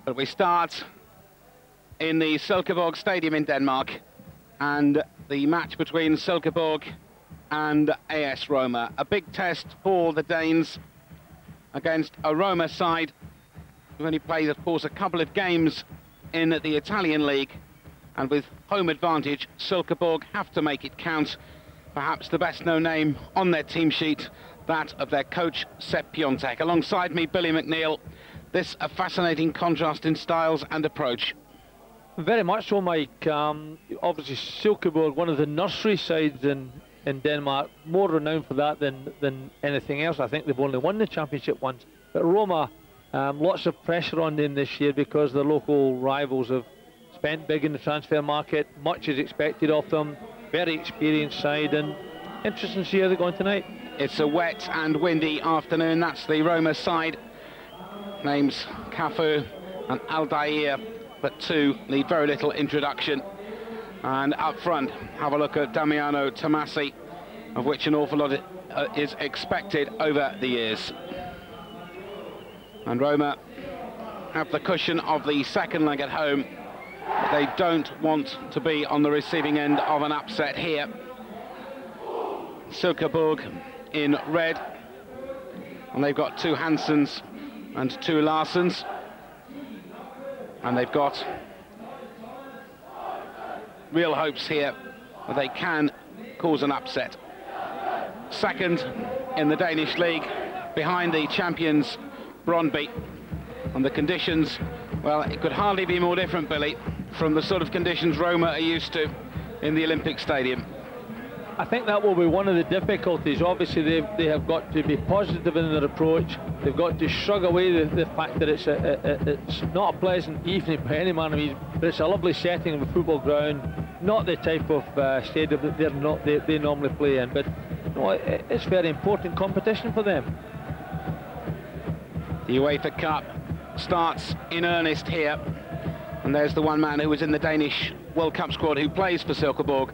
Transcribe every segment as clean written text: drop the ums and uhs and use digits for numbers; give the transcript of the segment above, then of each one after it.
But we start in the Silkeborg Stadium in Denmark, and the match between Silkeborg and AS Roma. A big test for the Danes against a Roma side who've only played, of course, a couple of games in the Italian league, and with home advantage, Silkeborg have to make it count. Perhaps the best known name on their team sheet, that of their coach, Sepp Piontek. Alongside me, Billy McNeil. This a fascinating contrast in styles and approach. Very much so, Mike. Obviously, Silkeborg, one of the nursery sides in Denmark, more renowned for that than anything else. I think they've only won the championship once. But Roma, lots of pressure on them this year because the local rivals have spent big in the transfer market. Much is expected of them. Very experienced side, and interesting to see how they're going tonight. It's a wet and windy afternoon. That's the Roma side. Names Cafu and Aldair, but two need very little introduction. And up front, have a look at Damiano Tomasi, of which an awful lot is expected over the years. And Roma have the cushion of the second leg at home. They don't want to be on the receiving end of an upset here. Silkeborg in red, and they've got two Hansens and two Larsens, and they've got real hopes here that they can cause an upset. Second in the Danish league, behind the champions Brøndby, and the conditions, well, it could hardly be more different, Billy, from the sort of conditions Roma are used to in the Olympic Stadium. I think that will be one of the difficulties. Obviously, they have got to be positive in their approach. They've got to shrug away the fact that it's not a pleasant evening by any man. I mean, but it's a lovely setting of a football ground, not the type of stadium that they normally play in. But no, it's very important competition for them. The UEFA Cup starts in earnest here, and there's the one man who was in the Danish World Cup squad who plays for Silkeborg,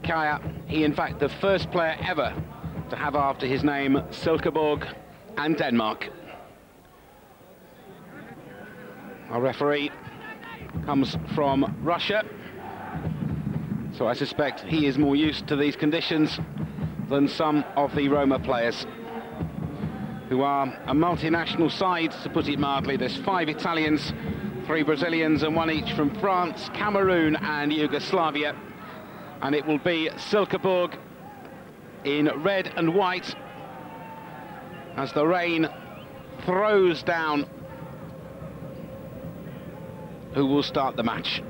Kaya. He, in fact, the first player ever to have after his name Silkeborg and Denmark. Our referee comes from Russia, so I suspect he is more used to these conditions than some of the Roma players, who are a multinational side, to put it mildly. There's 5 Italians, 3 Brazilians and 1 each from France, Cameroon and Yugoslavia. And it will be Silkeborg in red and white as the rain throws down who will start the match.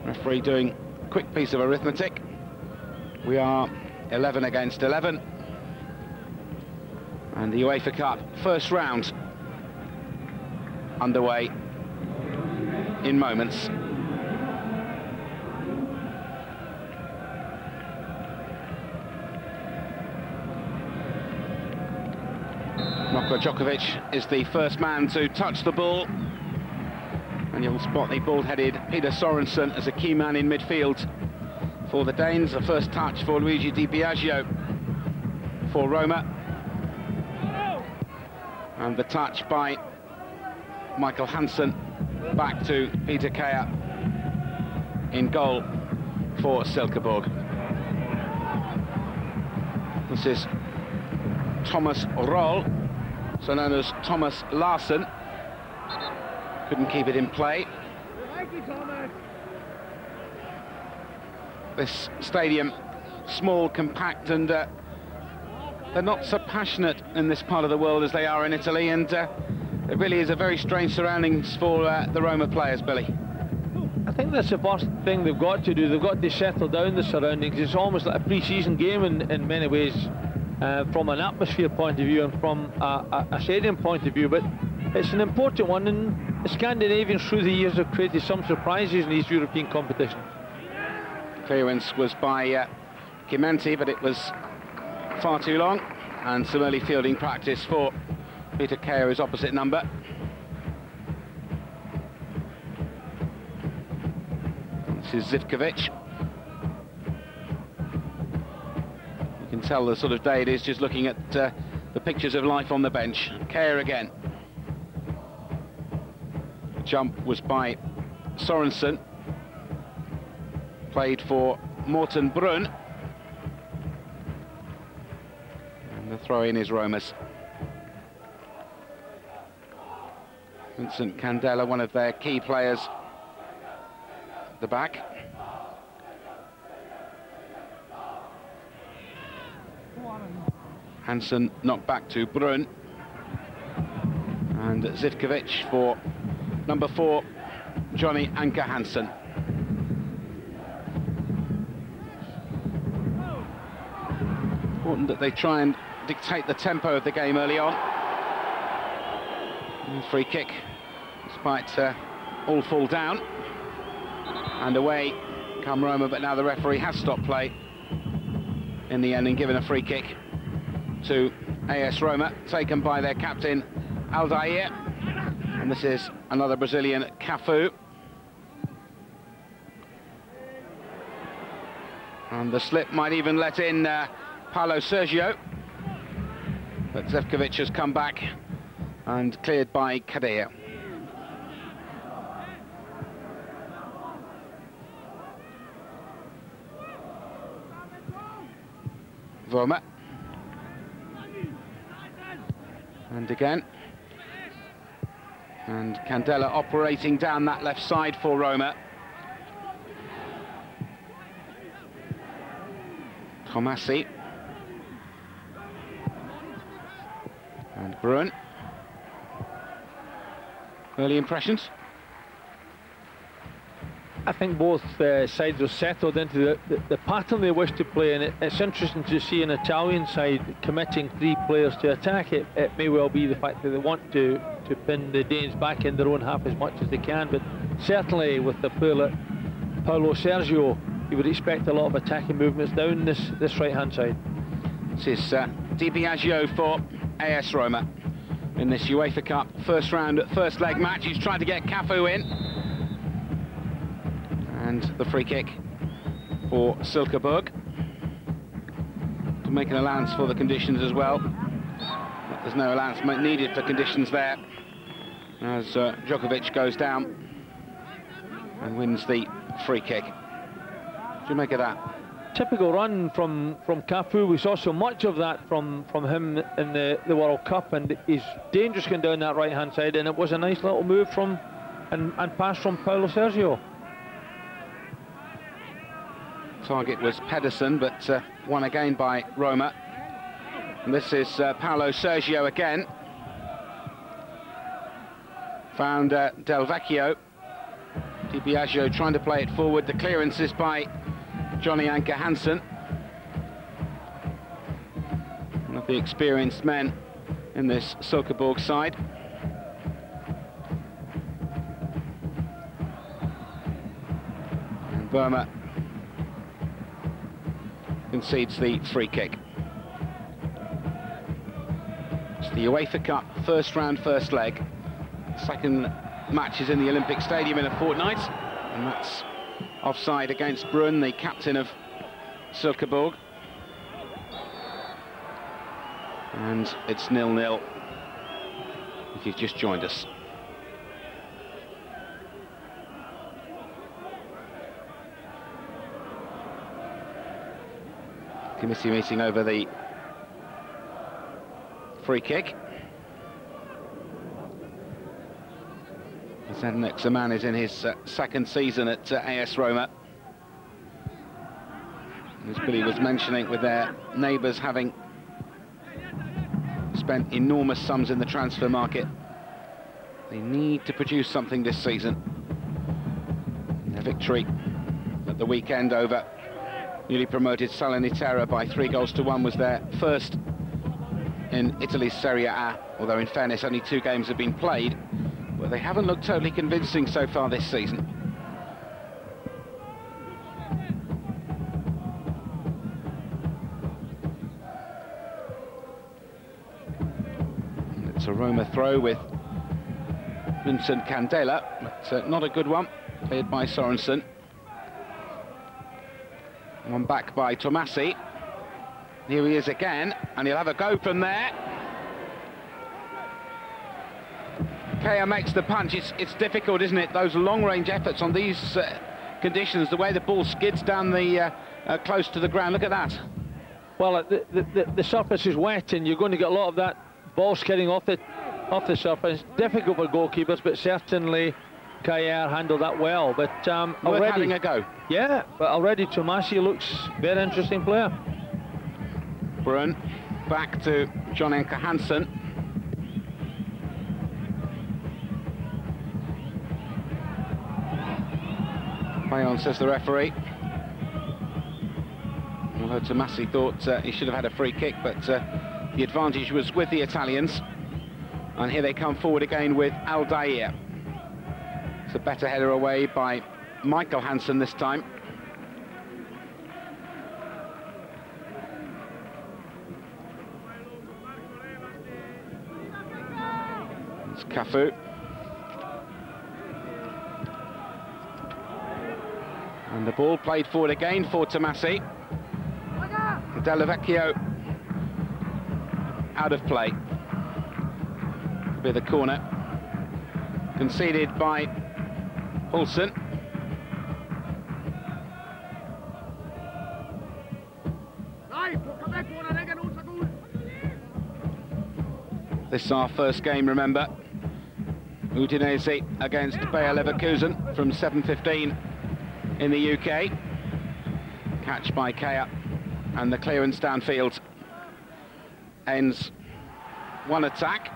Referee doing a quick piece of arithmetic. We are 11 against 11. And the UEFA Cup first round underway in moments. Djokovic is the first man to touch the ball, and you'll spot the bald-headed Peter Sorensen as a key man in midfield for the Danes. The first touch for Luigi Di Biagio for Roma, and the touch by Michael Hansen back to Peter Kaya in goal for Silkeborg. This is Thomas Roll, so known as Thomas Larsen. Couldn't keep it in play. This stadium, small, compact, and they're not so passionate in this part of the world as they are in Italy, and it really is a very strange surroundings for the Roma players, Billy. I think that's the first thing they've got to do. They've got to settle down the surroundings. It's almost like a pre-season game in many ways, from an atmosphere point of view and from a stadium point of view, but it's an important one, and the Scandinavians through the years have created some surprises in these European competitions. Clearance was by Chimanti, but it was far too long, and some early fielding practice for Peter Kaya, his opposite number. This is Zivkovic. You can tell the sort of day it is just looking at the pictures of life on the bench. Kaya again. The jump was by Sorensen, played for Morten Brun, and the throw-in is Roma's. Vincent Candela, one of their key players at the back. Hansen knocked back to Brun, and Zivkovic for number 4, Johnny Anker Hansen. Important that they try and dictate the tempo of the game early on. And free kick, despite all fall down. And away come Roma, but now the referee has stopped play in the end and given a free kick to AS Roma, taken by their captain Aldair. And this is another Brazilian, Cafu. And the slip might even let in Paulo Sergio, but Zivkovic has come back and cleared by Kadir. Roma. And again. And Candela operating down that left side for Roma. Tomasi. And Brun. Early impressions? I think both sides are settled into the pattern they wish to play, and it's interesting to see an Italian side committing 3 players to attack. It may well be the fact that they want to pin the Danes back in their own half as much as they can, but certainly with the player Paulo Sergio, you would expect a lot of attacking movements down this right-hand side. This is Di Biagio for AS Roma in this UEFA Cup first round, first leg match. He's trying to get Cafu in. And the free kick for Silkeborg, to make an allowance for the conditions as well. But there's no allowance needed for conditions there, as Djokovic goes down and wins the free kick. What do you make of that? Typical run from Cafu. We saw so much of that from him in the World Cup, and he's dangerous going down that right-hand side, and it was a nice little move and pass from Paulo Sergio. Target was Pedersen, but won again by Roma. And this is Paulo Sergio again. Found Del Vecchio. Di Biagio trying to play it forward. The clearance is by Johnny Anker Hansen, one of the experienced men in this Silkeborg side. And Burma concedes the free kick. It's the UEFA Cup first round, first leg. Second match is in the Olympic Stadium in a fortnight, and that's offside against Brun, the captain of Silkeborg. And it's 0-0 if you've just joined us. Committee meeting over the free kick. Zdenek Zeman is in his second season at AS Roma. As Billy was mentioning, with their neighbours having spent enormous sums in the transfer market, they need to produce something this season. A victory at the weekend over newly promoted Salernitana by 3-1 was their first in Italy's Serie A, although in fairness only 2 games have been played, but they haven't looked totally convincing so far this season. And it's a Roma throw with Vincent Candela, but not a good one, cleared by Sorensen. One back by Tomasi. Here he is again, and he'll have a go from there. Kea makes the punch. It's difficult, isn't it? Those long-range efforts on these conditions, the way the ball skids down the close to the ground. Look at that. Well, the surface is wet, and you're going to get a lot of that ball skidding off the surface. Difficult for goalkeepers, but certainly Kea handled that well. But Worth already having a go. Yeah, but already Tomasi looks very interesting player. Brun back to John Enke Hansen. Play on, says the referee. Although Tomasi thought he should have had a free kick, but the advantage was with the Italians. And here they come forward again with Aldair. It's a better header away by Michael Hansen this time. It's Cafu. And the ball played forward again for Tomasi. Della Vecchio out of play. Could be the corner. Conceded by Olsen. This is our first game, remember. Udinese against Bayer Leverkusen from 7:15 in the UK. Catch by Kea, and the clearance downfield ends one attack.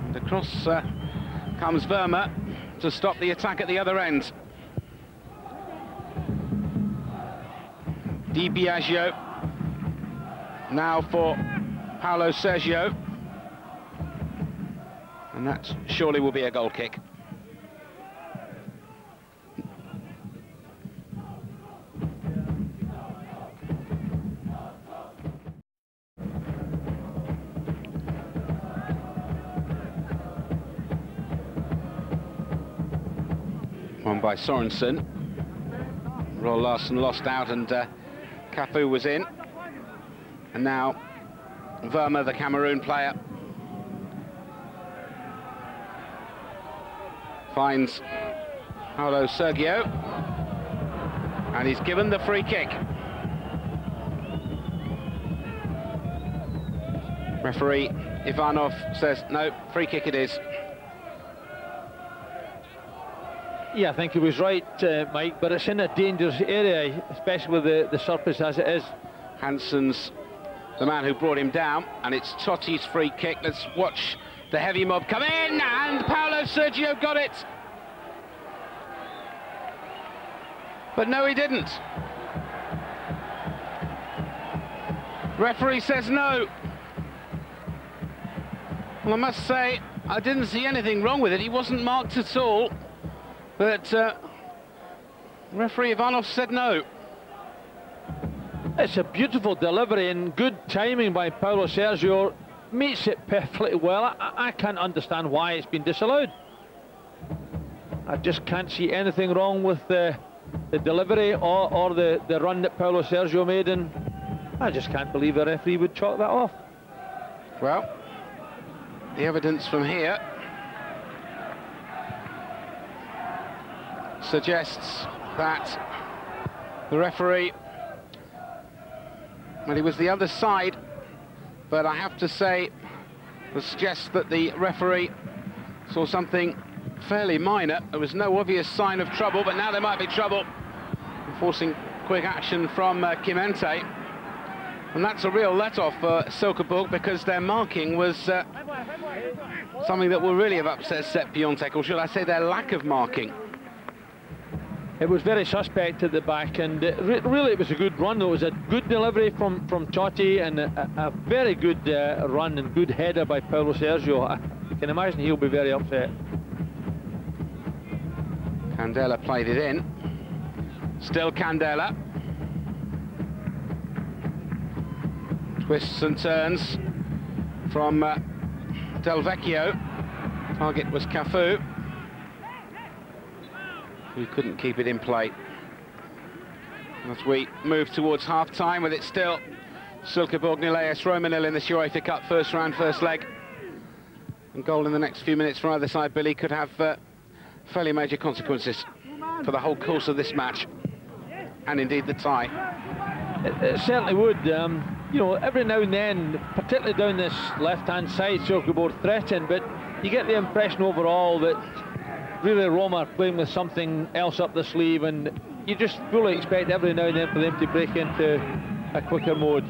And across comes Verma to stop the attack at the other end. Di Biagio now for Paulo Sergio, and that surely will be a goal kick. Won by Sorensen. Roll Larson lost out, and Cafu was in. And now Verma, the Cameroon player, finds Paulo Sergio, and he's given the free kick. Referee Ivanov says no, free kick it is. Yeah, I think he was right, Mike, but it's in a dangerous area, especially with the surface as it is. Hansen's the man who brought him down, and it's Totti's free kick. Let's watch the heavy mob come in, and Paulo Sergio got it. But no, he didn't. Referee says no. Well, I must say, I didn't see anything wrong with it. He wasn't marked at all. But referee Ivanov said no. It's a beautiful delivery and good timing by Paulo Sergio. Meets it perfectly well. I can't understand why it's been disallowed. I just can't see anything wrong with the delivery or the run that Paulo Sergio made, and I just can't believe the referee would chalk that off. Well, the evidence from here suggests that the referee, well, he was the other side, but I have to say, it suggests that the referee saw something fairly minor. There was no obvious sign of trouble, but now there might be trouble, forcing quick action from Kimente. And that's a real let-off for Silkeborg, because their marking was something that will really have upset Sepp Piontek, or should I say their lack of marking. It was very suspect at the back, and really it was a good run. It was a good delivery from Totti, and a very good run and good header by Paulo Sergio. I can imagine he'll be very upset. Candela played it in. Still Candela. Twists and turns from Del Vecchio. Target was Cafu, who couldn't keep it in play. As we move towards half-time, with it still Silkeborg nil, AS Roma nil in this UEFA Cup first round, first leg. And goal in the next few minutes from either side, Billy, could have fairly major consequences for the whole course of this match, and indeed the tie. It certainly would. You know, every now and then, particularly down this left-hand side, Silkeborg threatened, but you get the impression overall that really Roma are playing with something else up the sleeve, and you just fully expect every now and then for them to break into a quicker mode.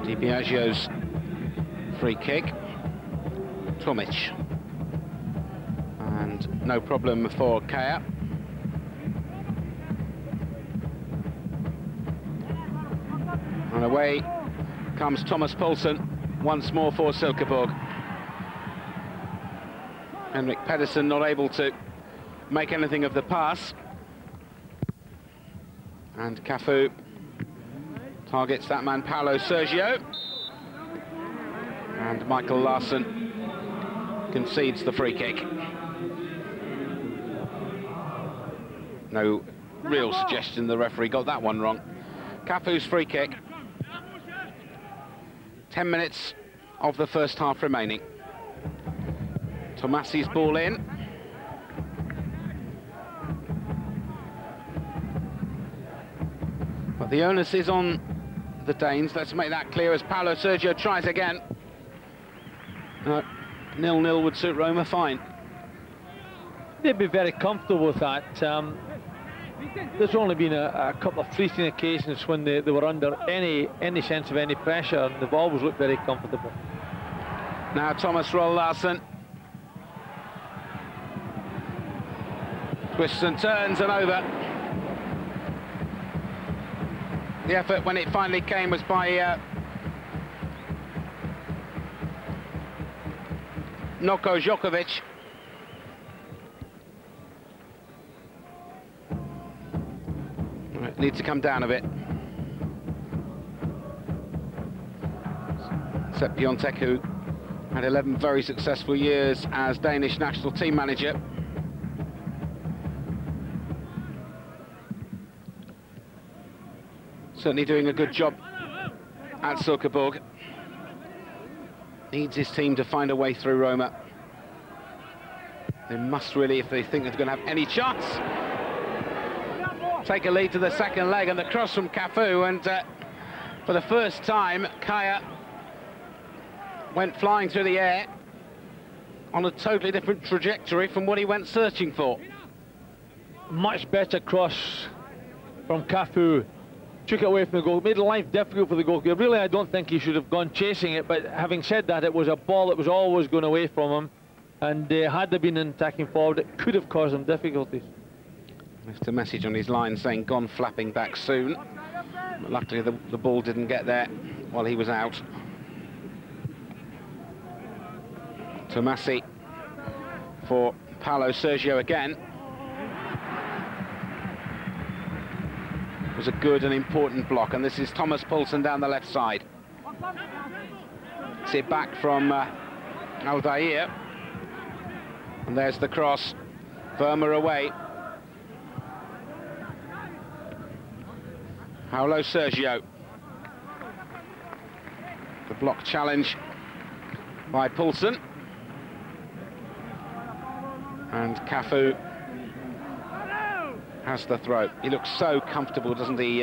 Di Biagio's free kick. Tomic. And no problem for Kaya. And away comes Thomas Poulsen once more for Silkeborg. Henrik Pedersen not able to make anything of the pass. And Cafu targets that man, Paulo Sergio. And Michael Larsson concedes the free kick. No real suggestion the referee got that one wrong. Cafu's free kick. 10 minutes of the first half remaining. Tomasi's ball in. But the onus is on the Danes. Let's make that clear as Paulo Sergio tries again. 0-0 would suit Roma fine. They'd be very comfortable with that. There's only been a couple of fleeting occasions when they were under any sense of any pressure, and they've always looked very comfortable. Now Thomas Roll Larsson. Twists and turns and over. The effort when it finally came was by Noko Djokovic. Right, needs to come down a bit. Sepp Piontek, who had 11 very successful years as Danish national team manager. Certainly doing a good job at Silkeborg. Needs his team to find a way through Roma. They must really, if they think they're going to have any chance, take a lead to the second leg, and the cross from Cafu, and for the first time Kaya went flying through the air on a totally different trajectory from what he went searching for. Much better cross from Cafu. Took it away from the goal, made life difficult for the goalkeeper. Really, I don't think he should have gone chasing it, but having said that, it was a ball that was always going away from him, and had there been an attacking forward, it could have caused him difficulties. Left a message on his line saying gone flapping back soon, but luckily the ball didn't get there while he was out. Tomasi for Paulo Sergio again. Was a good and important block, and this is Thomas Poulsen down the left side. See it back from Aldair, and there's the cross. Verma away. Paulo Sergio. The block challenge by Poulsen, and Cafu has the throw. He looks so comfortable, doesn't he,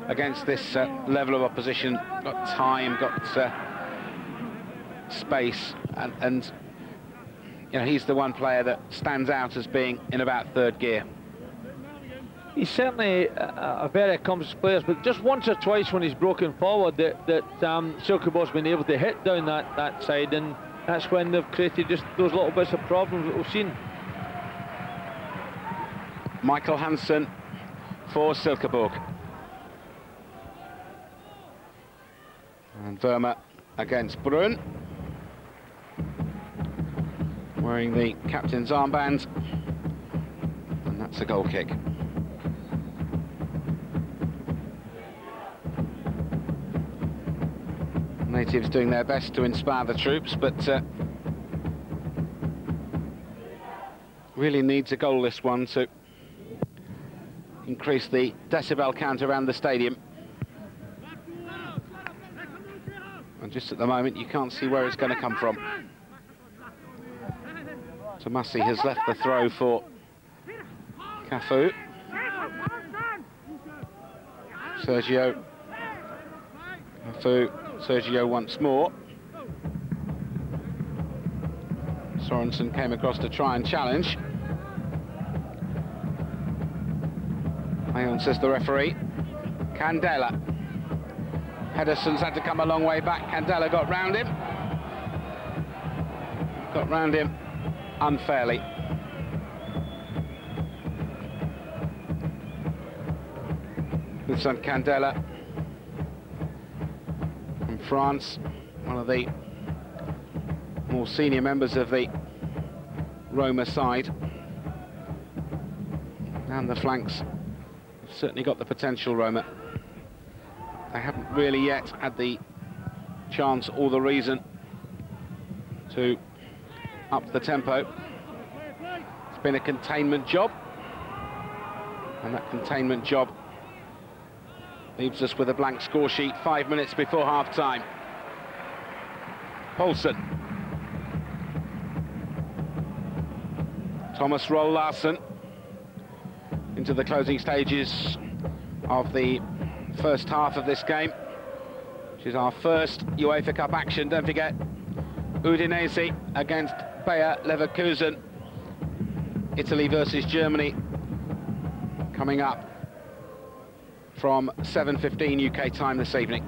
against this level of opposition. Got time, got space, and you know, he's the one player that stands out as being in about third gear. He's certainly a very accomplished player, but just once or twice when he's broken forward that Silkeborg's been able to hit down that side, and that's when they've created just those little bits of problems that we've seen. Michael Hansen for Silkeborg. And Verma against Brun, wearing the captain's armband, and that's a goal kick. Natives doing their best to inspire the troops, but really needs a goal, this one, to increase the decibel count around the stadium. And just at the moment, you can't see where it's going to come from. Tomasi has left the throw for Cafu. Sergio. Cafu. Sergio once more. Sorensen came across to try and challenge. Ayon says the referee. Candela. Pedersen's had to come a long way back. Candela got round him. Got round him unfairly. Vincent Candela from France, one of the more senior members of the Roma side. And the flanks have certainly got the potential, Roma. They haven't really yet had the chance or the reason to up the tempo. It's been a containment job, and that containment job leaves us with a blank score sheet 5 minutes before half-time. Poulsen. Thomas Roll Larsen into the closing stages of the first half of this game, which is our first UEFA Cup action. Don't forget, Udinese against Bayer Leverkusen. Italy versus Germany coming up from 7:15 UK time this evening.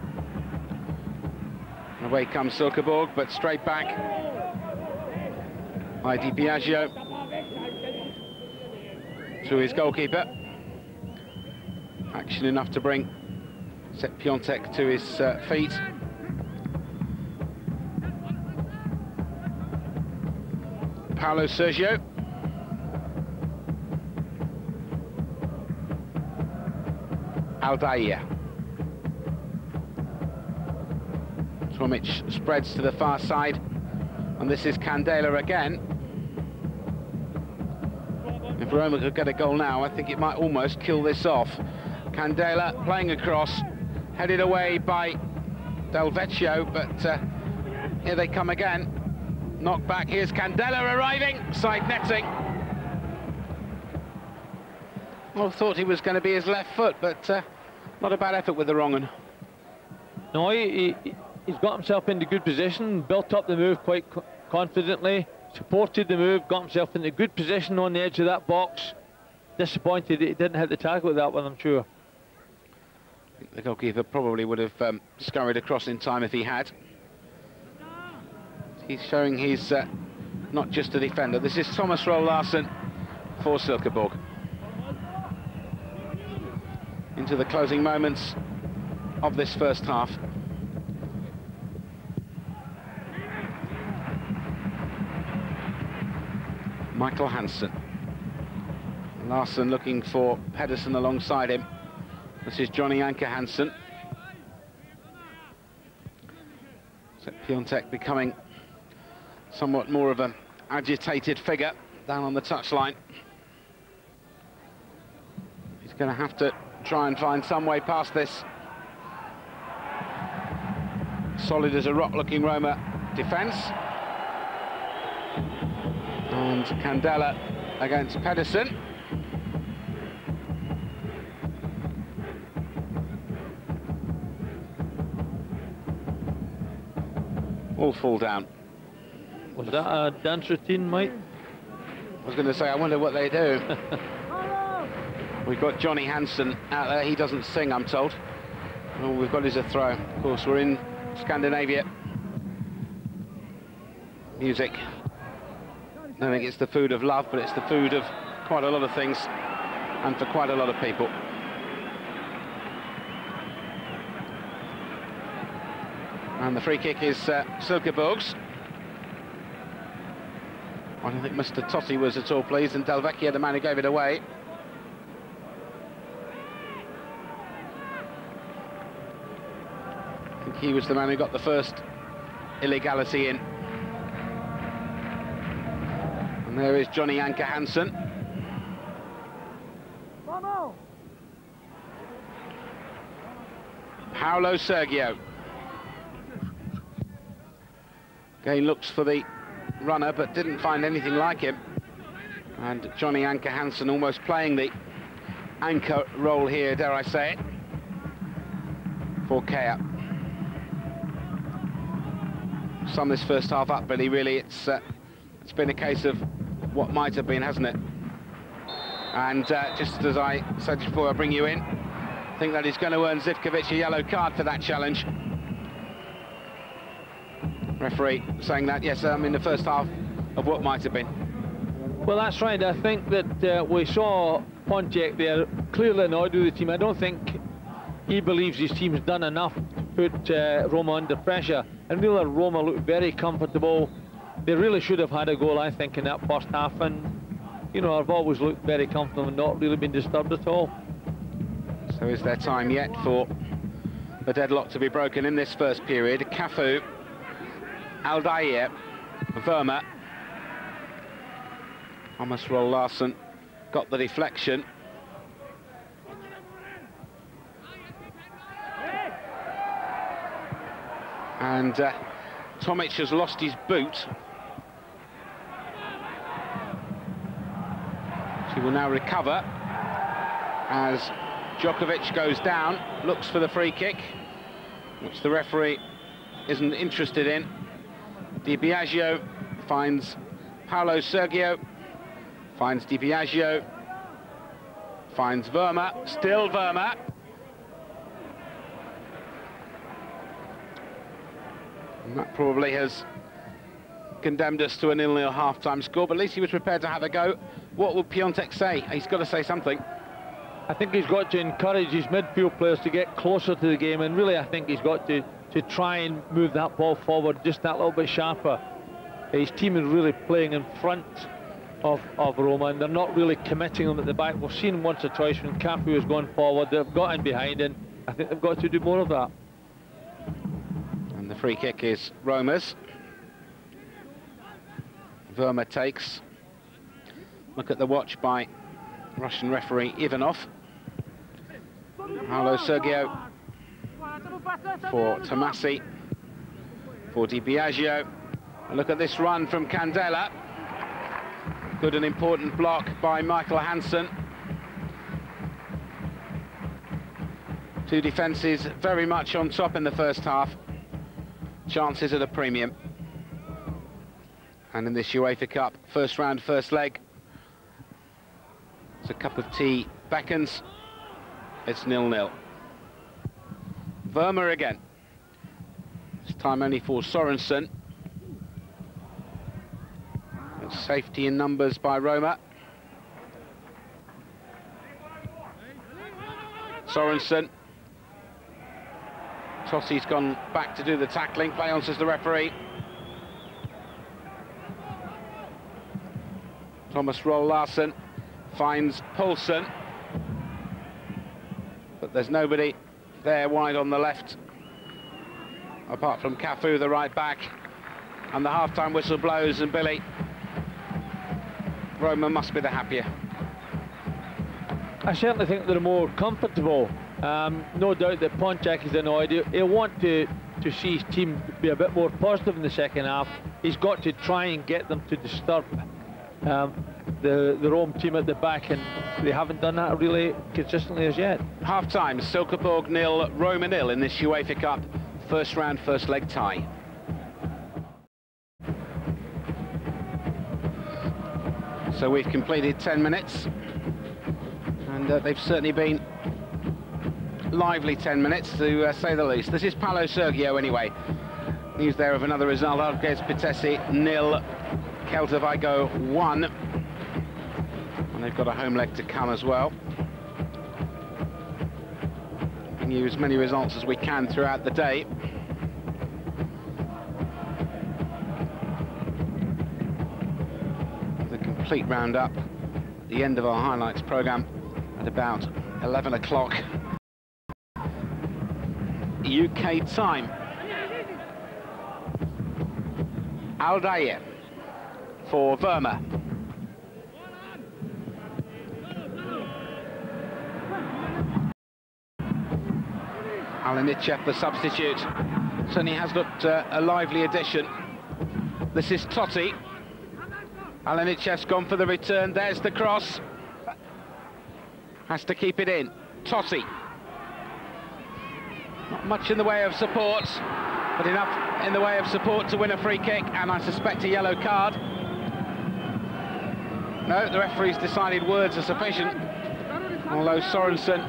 And away comes Silkeborg, but straight back by Di Biagio to his goalkeeper. Action enough to bring Sepp Piontek to his feet. Paulo Sergio. Aldair. Tomic spreads to the far side, and this is Candela again. If Roma could get a goal now, I think it might almost kill this off. Candela playing across, headed away by Del Vecchio, but here they come again. Knocked back, here's Candela arriving, side netting. Well, thought he was going to be his left foot, but not a bad effort with the wrong one. No, he's got himself into good position, built up the move quite confidently, supported the move, got himself into good position on the edge of that box. Disappointed that he didn't hit the target with that one, I'm sure. I think the goalkeeper probably would have scurried across in time if he had. He's showing he's not just a defender. This is Thomas Roll Larsen for Silkeborg. Into the closing moments of this first half. Michael Hansen. Larsen looking for Pedersen alongside him. This is Johnny Anker Hansen. Sepp Piontek becoming somewhat more of an agitated figure down on the touchline. He's going to have to try and find some way past this solid as a rock looking Roma defence. And Candela against Pedersen. All fall down. Was that a dance routine, Mike? I was going to say, I wonder what they do. We've got Johnny Hansen out there. He doesn't sing, I'm told. All we've got is a throw. Of course, we're in Scandinavia. Music. I don't think it's the food of love, but it's the food of quite a lot of things, and for quite a lot of people. And the free kick is Silkeborg's. I don't think Mr. Totti was at all pleased, and Del Vecchio, the man who gave it away. I think he was the man who got the first illegality in. And there is Johnny Anker Hansen. Paulo Sergio. Again looks for the runner, but didn't find anything like him. And Johnny Anker Hansen almost playing the anchor role here, dare I say it, for Kea. Sum this first half up, Billy, really, it's been a case of what might have been, hasn't it? And just as I said before I bring you in, I think that he's going to earn Zivkovic a yellow card for that challenge. Referee saying that, yes, in the first half of what might have been. Well, that's right. I think that we saw Pontiac there clearly annoyed with the team. I don't think he believes his team's done enough to put Roma under pressure. And really, Roma looked very comfortable. They really should have had a goal, I think, in that first half. And, you know, I've always looked very comfortable and not really been disturbed at all. So is there time yet for the deadlock to be broken in this first period? Cafu, Aldair, Verma. Thomas Roll Larsen got the deflection. And Tomic has lost his boot. He will now recover as Djokovic goes down, looks for the free kick, which the referee isn't interested in. Di Biagio finds Paolo Sergio, finds Di Biagio, finds Verma, still Verma. And that probably has condemned us to a 0-0 half-time score, but at least he was prepared to have a go. What will Piontek say? He's got to say something. I think he's got to encourage his midfield players to get closer to the game, and really I think he's got to try and move that ball forward just that little bit sharper. His team is really playing in front of Roma, and they're not really committing them at the back. We've seen once or twice when Cafu has gone forward, they've got in behind, and I think they've got to do more of that. And the free kick is Roma's. Verma takes. Look at the watch by Russian referee Ivanov. Paolo Sergio for Tomasi, for Di Biagio. And look at this run from Candela. Good and important block by Michael Hansen. Two defences very much on top in the first half. Chances at a premium. And in this UEFA Cup, first round, first leg, it's a cup of tea beckons. It's 0-0. Verma again. This time only for Sorensen. Safety in numbers by Roma. Sorensen. Tossi's gone back to do the tackling. Play on, says the referee. Thomas Roll Larsen finds Poulsen, but there's nobody there wide on the left apart from Cafu, the right back, and the half-time whistle blows, and Billy, Roma must be the happier. I certainly think they're more comfortable. No doubt that Pontiac is annoyed. He'll want to see his team be a bit more positive in the second half. He's got to try and get them to disturb the Rome team at the back, and they haven't done that really consistently as yet. Half-time, Silkeborg 0, Roma 0 in this UEFA Cup first round, first leg tie. So we've completed 10 minutes, and they've certainly been lively 10 minutes, to say the least. This is Paolo Sergio anyway. News there of another result. Arges Pitesi 0, Celta Vigo 1. And they've got a home leg to come as well. Bring you as many results as we can throughout the day. The complete roundup at the end of our highlights programme at about 11 o'clock UK time. Aldair for Verma. Alinichev, the substitute, certainly has looked a lively addition. This is Totti. Alenicev's gone for the return. There's the cross. Has to keep it in. Totti. Not much in the way of support, but enough in the way of support to win a free kick, and I suspect a yellow card. No, the referee's decided words are sufficient, although Sorensen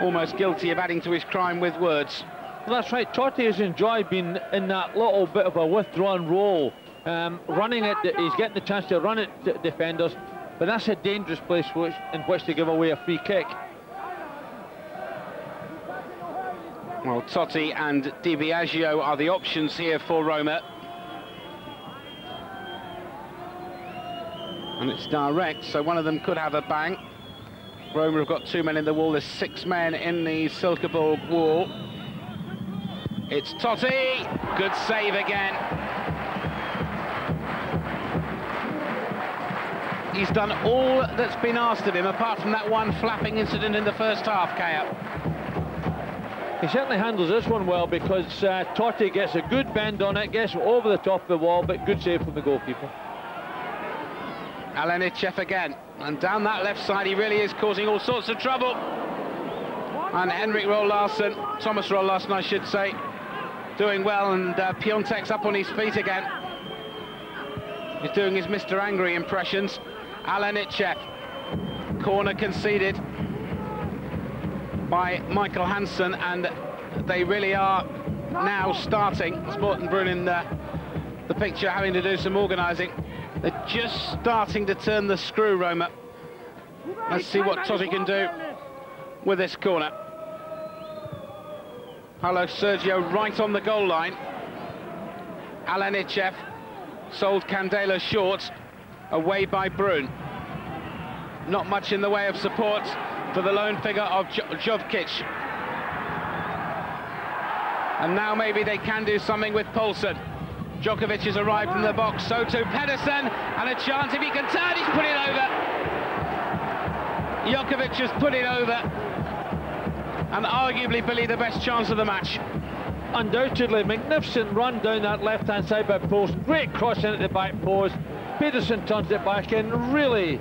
almost guilty of adding to his crime with words. Well, that's right. Totti has enjoyed being in that little bit of a withdrawn role, running it. He's getting the chance to run at defenders, but that's a dangerous place in which to give away a free kick. Well, Totti and Di Biagio are the options here for Roma. And it's direct, so one of them could have a bang. Roma have got 2 men in the wall. There's 6 men in the Silkeborg wall. It's Totti. Good save again. He's done all that's been asked of him, apart from that one flapping incident in the first half, Kaya. He certainly handles this one well, because Totti gets a good bend on it, gets over the top of the wall, but good save from the goalkeeper. Alenicev again, and down that left side he really is causing all sorts of trouble. And Henrik Roll-Larsen, Thomas Roll-Larsen I should say, doing well, and Piontek's up on his feet again. He's doing his Mr. Angry impressions. Alenicev, corner conceded by Michael Hansen, and they really are now starting. Morten Brun in the picture, having to do some organising. They're just starting to turn the screw, Roma. Let's see what Totti can do with this corner. Hello, Sergio, right on the goal line. Alenicev sold Candela short, away by Brun. Not much in the way of support for the lone figure of Jovic. And now maybe they can do something with Poulsen. Djokovic has arrived in the box, so too Pedersen, and a chance if he can turn, he's put it over. Djokovic has put it over, and arguably, Billy, the best chance of the match. Undoubtedly, magnificent run down that left-hand side by post, great cross in at the back post. Pedersen turns it back in. Really,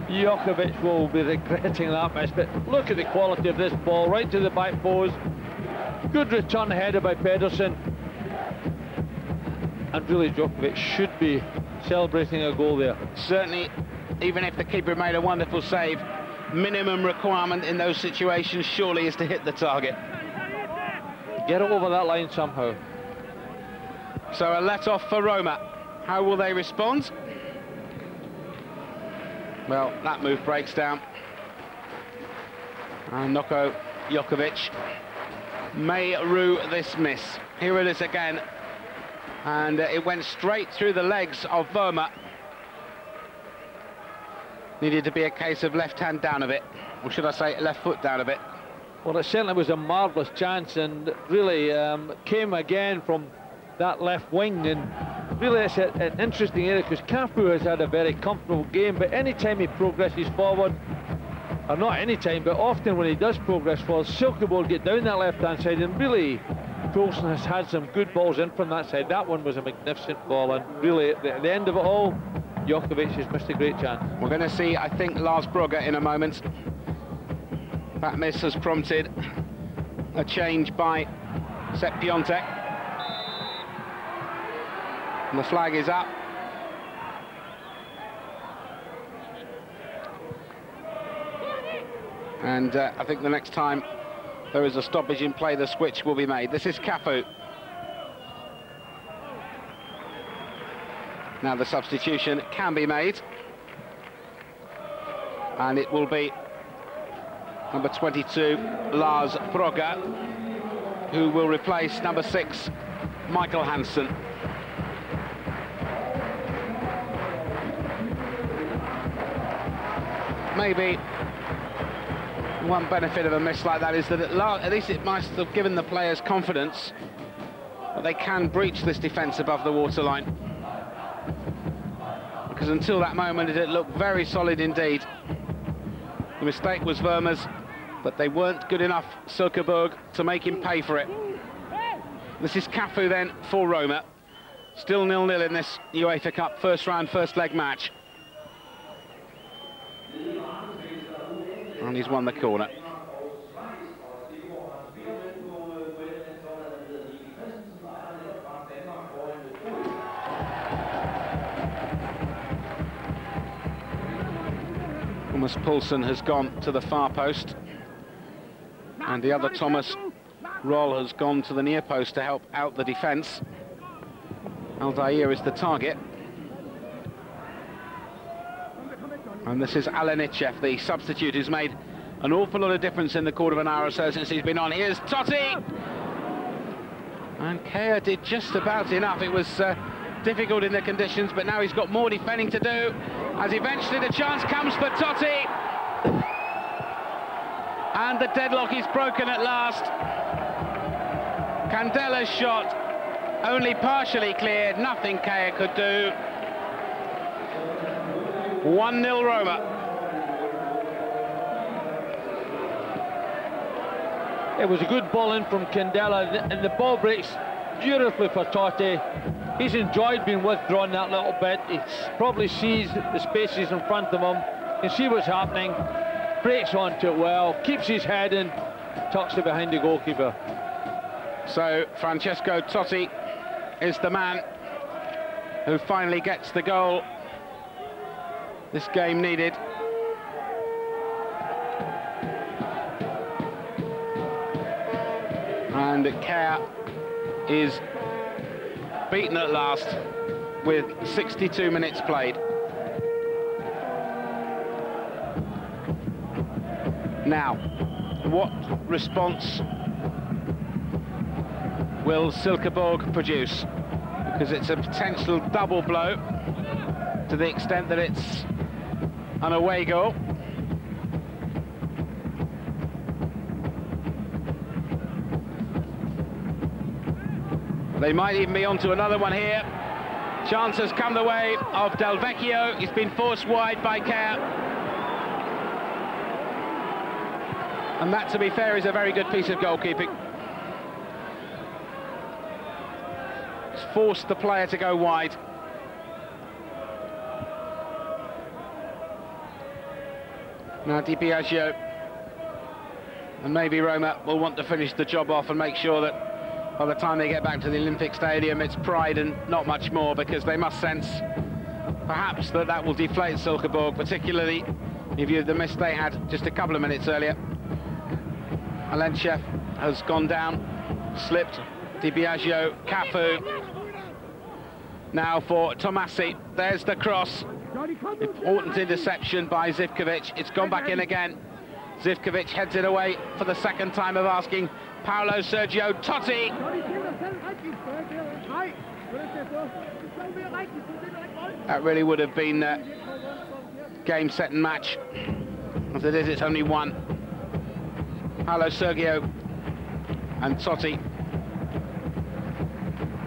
Djokovic will be regretting that miss, but look at the quality of this ball, right to the back post. Good return header by Pedersen. And really, Djokovic should be celebrating a goal there. Certainly, even if the keeper made a wonderful save, minimum requirement in those situations surely is to hit the target. Get it over that line somehow. So a let-off for Roma. How will they respond? Well, that move breaks down. And Noko Djokovic may rue this miss. Here it is again. And it went straight through the legs of Verma. Needed to be a case of left hand down a bit, or should I say left foot down a bit. Well, it certainly was a marvellous chance, and really came again from that left wing, and really it's an interesting area, because Cafu has had a very comfortable game, but any time he progresses forward, or not any time, but often when he does progress forward, Silkeborg get down that left hand side, and really Poulsen has had some good balls in from that side. That one was a magnificent ball, and really at the end of it all, Djokovic has missed a great chance. We're going to see, I think, Lars Brugge in a moment. That miss has prompted a change by Sepp Piontek. And the flag is up. And I think the next time there is a stoppage in play, the switch will be made. This is Cafu. Now the substitution can be made. And it will be number 22, Lars Brugge, who will replace number 6, Michael Hansen. Maybe one benefit of a miss like that is that at least it must have given the players confidence that they can breach this defence above the waterline. Because until that moment it looked very solid indeed. The mistake was Verma's, but they weren't good enough, Silkeborg, to make him pay for it. This is Cafu then for Roma. Still 0-0 in this UEFA Cup first round, first leg match. And he's won the corner. Thomas Poulsen has gone to the far post, and the other Thomas Roll has gone to the near post to help out the defence. Aldair is the target. And this is Alenichev, the substitute, who's made an awful lot of difference in the quarter of an hour or so since he's been on. Here's Totti! And Kea did just about enough. It was difficult in the conditions, but now he's got more defending to do, as eventually the chance comes for Totti. And the deadlock is broken at last. Candella's shot only partially cleared, nothing Kea could do. 1-0 Roma. It was a good ball in from Candela, and the ball breaks beautifully for Totti. He's enjoyed being withdrawn that little bit. He probably sees the spaces in front of him, can see what's happening, breaks onto it well, keeps his head in, tucks it behind the goalkeeper. So Francesco Totti is the man who finally gets the goal this game needed. And Kea is beaten at last with 62 minutes played. Now, what response will Silkeborg produce? Because it's a potential double blow to the extent that it's an away goal. They might even be onto another one here. Chance has come the way of Del Vecchio. He's been forced wide by Kea. And that, to be fair, is a very good piece of goalkeeping. It's forced the player to go wide. Now Di Biagio, and maybe Roma will want to finish the job off and make sure that by the time they get back to the Olympic Stadium it's pride and not much more, because they must sense perhaps that will deflate Silkeborg, particularly in view of the miss they had just a couple of minutes earlier. Alenichev has gone down, slipped. Di Biagio, Cafu. Now for Tomasi, there's the cross. Important interception by Zivkovic. It's gone back in again. Zivkovic heads it away for the second time of asking. Paolo Sergio Totti. That really would have been game, set and match. As it is, it's only one. Paolo Sergio and Totti.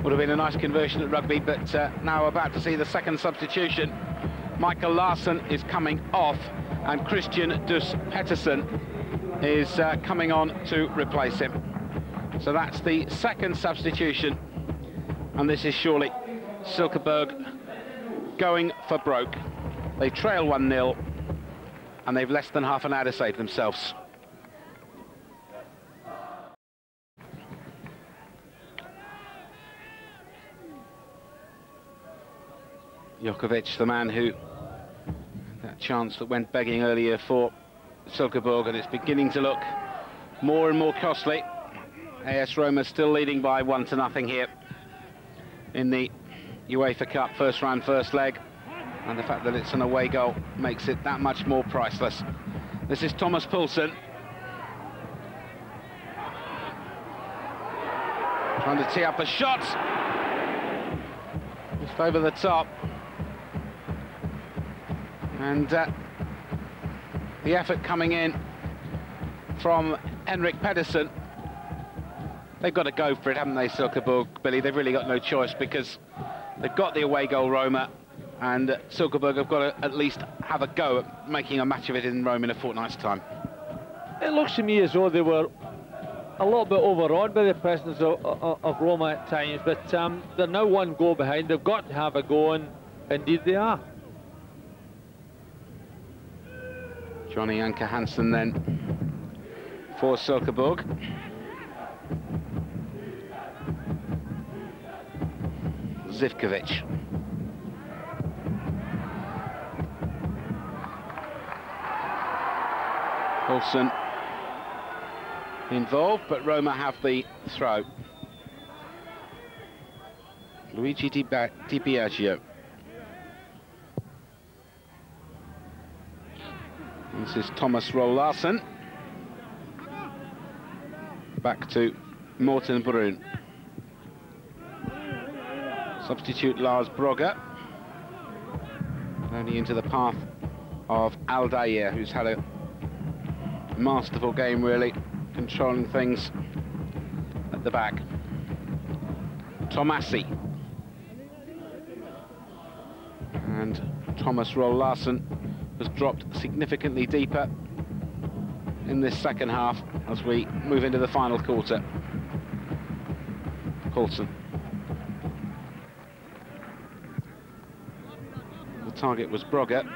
Would have been a nice conversion at rugby, but now about to see the second substitution. Michael Larsson is coming off, and Christian Dus Pettersson is coming on to replace him. So that's the second substitution, and this is surely Silkeborg going for broke. They trail 1-0, and they've less than half an hour to save themselves. Jokovic, the man who, that chance that went begging earlier for Silkeborg, and it's beginning to look more and more costly. AS Roma still leading by 1-0 here in the UEFA Cup first round, first leg, and the fact that it's an away goal makes it that much more priceless. This is Thomas Poulsen, trying to tee up a shot, just over the top. And the effort coming in from Henrik Pedersen. They've got to go for it, haven't they, Silkeborg, Billy? They've really got no choice, because they've got the away goal, Roma, and Silkeborg have got to at least have a go at making a match of it in Rome in a fortnight's time. It looks to me as though they were a little bit overawed by the presence of Roma at times, but they're now one goal behind. They've got to have a go, and indeed they are. Johnny Anker Hansen then for Silkeborg. Zivkovic. Olsen involved, but Roma have the throw. Luigi Di Biagio. This is Thomas Roll-Larsen. Back to Morten Brun. Substitute Lars Brogger. Only into the path of Aldair, who's had a masterful game, really, controlling things at the back. Tomasi. And Thomas Roll-Larsen has dropped significantly deeper in this second half as we move into the final quarter. Coulson. The target was Brogger.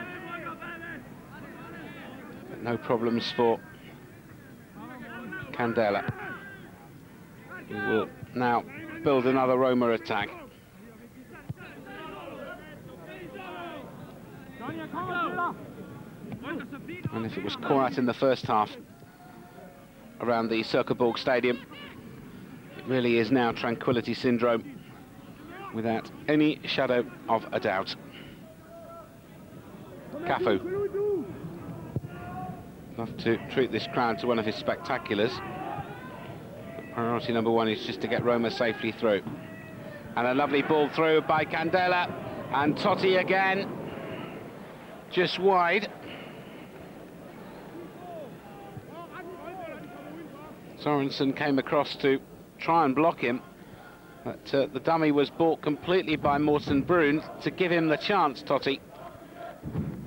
But no problems for Candela, who will now build another Roma attack. And if it was quiet in the first half around the Silkeborg Stadium, it really is now tranquility syndrome, without any shadow of a doubt. Cafu. Love to treat this crowd to one of his spectaculars. Priority number one is just to get Roma safely through. And a lovely ball through by Candela, and Totti again, just wide. Sorensen came across to try and block him, but the dummy was bought completely by Morten Brun to give him the chance, Totti.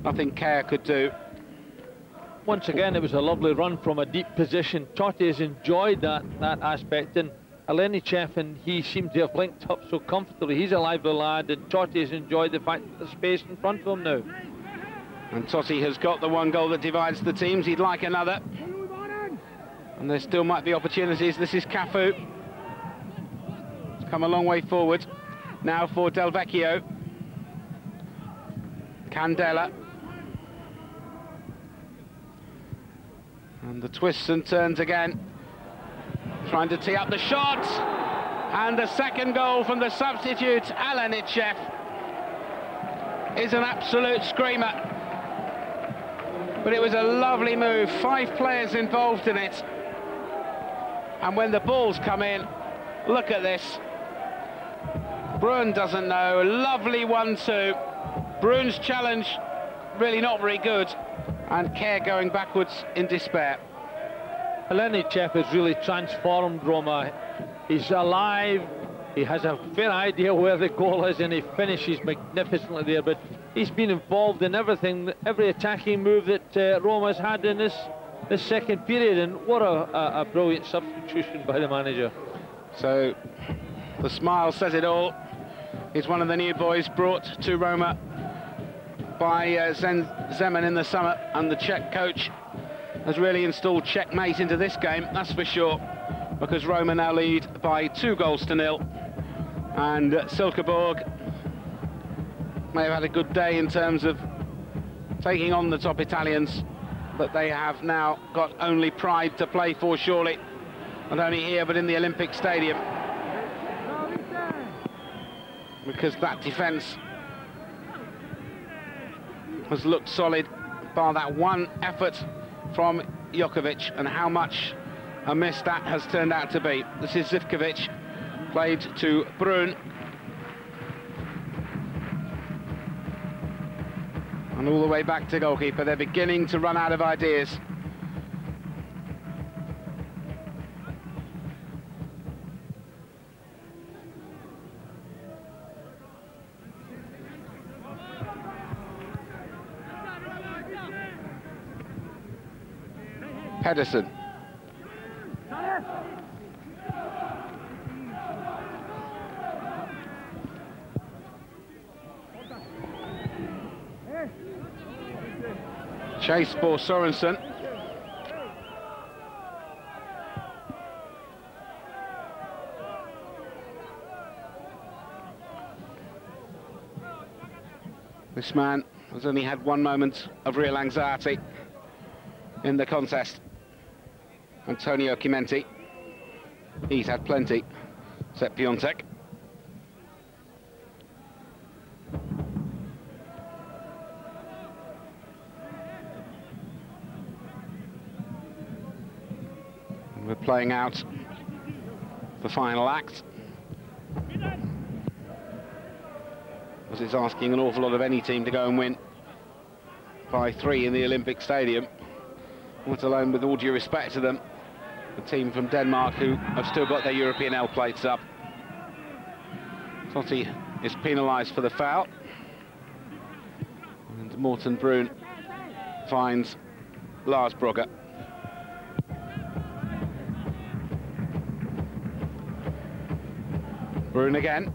Nothing Kjær could do. Once again, it was a lovely run from a deep position. Totti has enjoyed that aspect, and Alenichev and he seem to have linked up so comfortably. He's a lively lad, and Totti has enjoyed the fact that there's space in front of him now. And Totti has got the one goal that divides the teams. He'd like another. And there still might be opportunities. This is Cafu. It's come a long way forward. Now for Del Vecchio. Candela. And the twists and turns again. Trying to tee up the shot. And the second goal from the substitute, Alenichev, is an absolute screamer. But it was a lovely move. 5 players involved in it. And when the balls come in, look at this. Brun doesn't know. Lovely 1-2. Brun's challenge really not very good. And Kjær going backwards in despair. Alenichev has really transformed Roma. He's alive. He has a fair idea where the goal is, and he finishes magnificently there. But he's been involved in everything, every attacking move that Roma's had in this second period, and what a brilliant substitution by the manager. So the smile says it all. He's one of the new boys brought to Roma by Zeman in the summer, and the Czech coach has really installed checkmate into this game, that's for sure, because Roma now lead by 2-0. And Silkeborg may have had a good day in terms of taking on the top Italians, but they have now got only pride to play for, surely. Not only here, but in the Olympic Stadium. Because that defence has looked solid, bar that one effort from Jokovic, and how much a miss that has turned out to be. This is Zivkovic, played to Brun. And all the way back to goalkeeper. They're beginning to run out of ideas. Pedersen. chase for Sorensen. This man has only had one moment of real anxiety in the contest. Antonio Chimenti. He's had plenty. Sepp Piontek. And we're playing out the final act. As it's asking an awful lot of any team to go and win by 3 in the Olympic Stadium, let alone, with all due respect to them, the team from Denmark who have still got their European L plates up. Totti is penalised for the foul, and Morten Brun finds Lars Brugge. Brun again.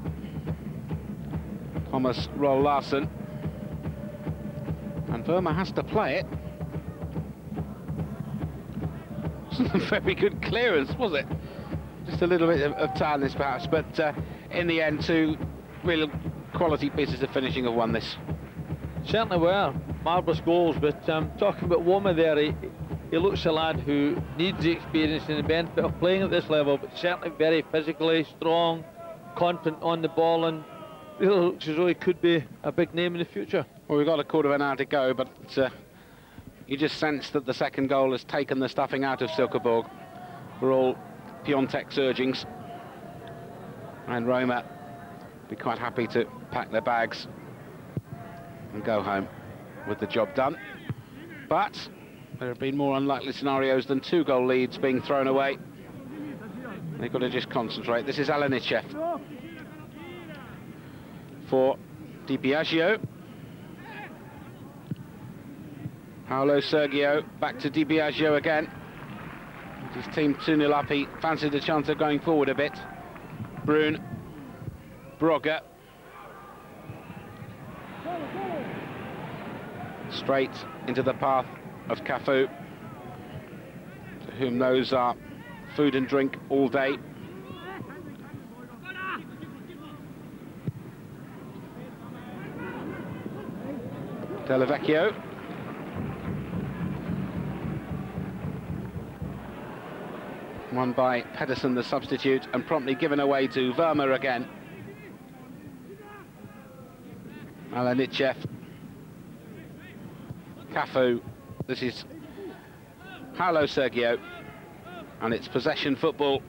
Thomas Roll Larsen, and Verma has to play it. Wasn't a very good clearance, was it? Just a little bit of tiredness perhaps, but in the end, 2 real quality pieces of finishing have won this. Certainly were marvellous goals, but talking about Woma there, he looks a lad who needs the experience and the benefit of playing at this level, but certainly very physically strong, confident on the ball, and really looks as though he could be a big name in the future. Well, we've got a quarter of an hour to go, but you just sense that the second goal has taken the stuffing out of Silkeborg for all Piontek's urgings. And Roma be quite happy to pack their bags and go home with the job done. But there have been more unlikely scenarios than 2-goal leads being thrown away. They've got to just concentrate. This is Alanichev for Di Biagio. Paolo Sergio back to Di Biagio again. His team 2-0 up. He fancied a chance of going forward a bit. Brun, Brugge. Straight into the path of Cafu, to whom those are food and drink all day. Del Vecchio. Won by Pedersen, the substitute, and promptly given away to Verma again. Alanichev. Cafu. This is Paolo Sergio, and it's possession football.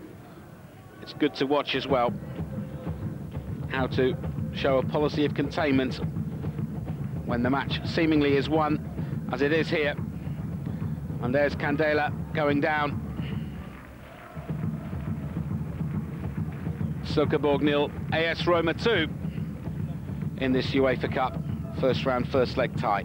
It's good to watch as well how to show a policy of containment when the match seemingly is won, as it is here. And there's Candela going down. Silkeborg 0, AS Roma 2 in this UEFA Cup first round, first leg tie.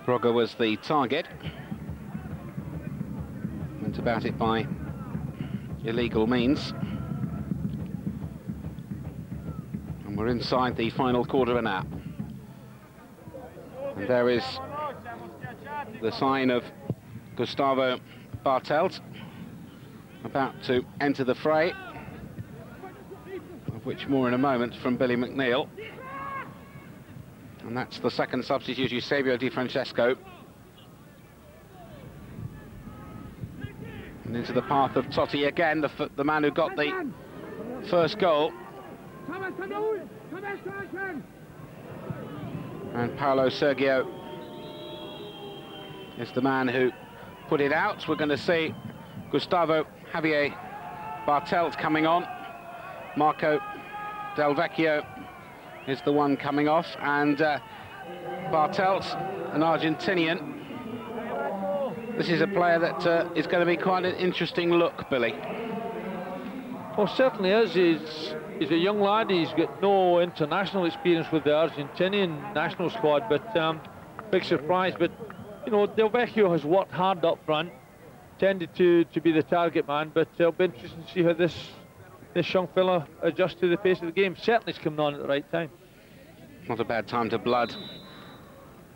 Brugge was the target. Went about it by illegal means. And we're inside the final quarter of an hour. And there is the sign of Gustavo Bartelt about to enter the fray, of which more in a moment from Billy McNeil. And that's the second substitute, Eusebio Di Francesco. And into the path of Totti again, the man who got the first goal. And Paolo Sergio is the man who put it out. We're going to see Gustavo Javier Bartelt coming on. Marco Del Vecchio is the one coming off, and Bartelt, an Argentinian. This is a player that is going to be quite an interesting look, Billy. Well, certainly is. He's a young lad. He's got no international experience with the Argentinian national squad, but big surprise. But, you know, Del Vecchio has worked hard up front, tended to be the target man, but it'll be interesting to see how this young fella adjusts to the pace of the game. Certainly he's coming on at the right time. Not a bad time to blood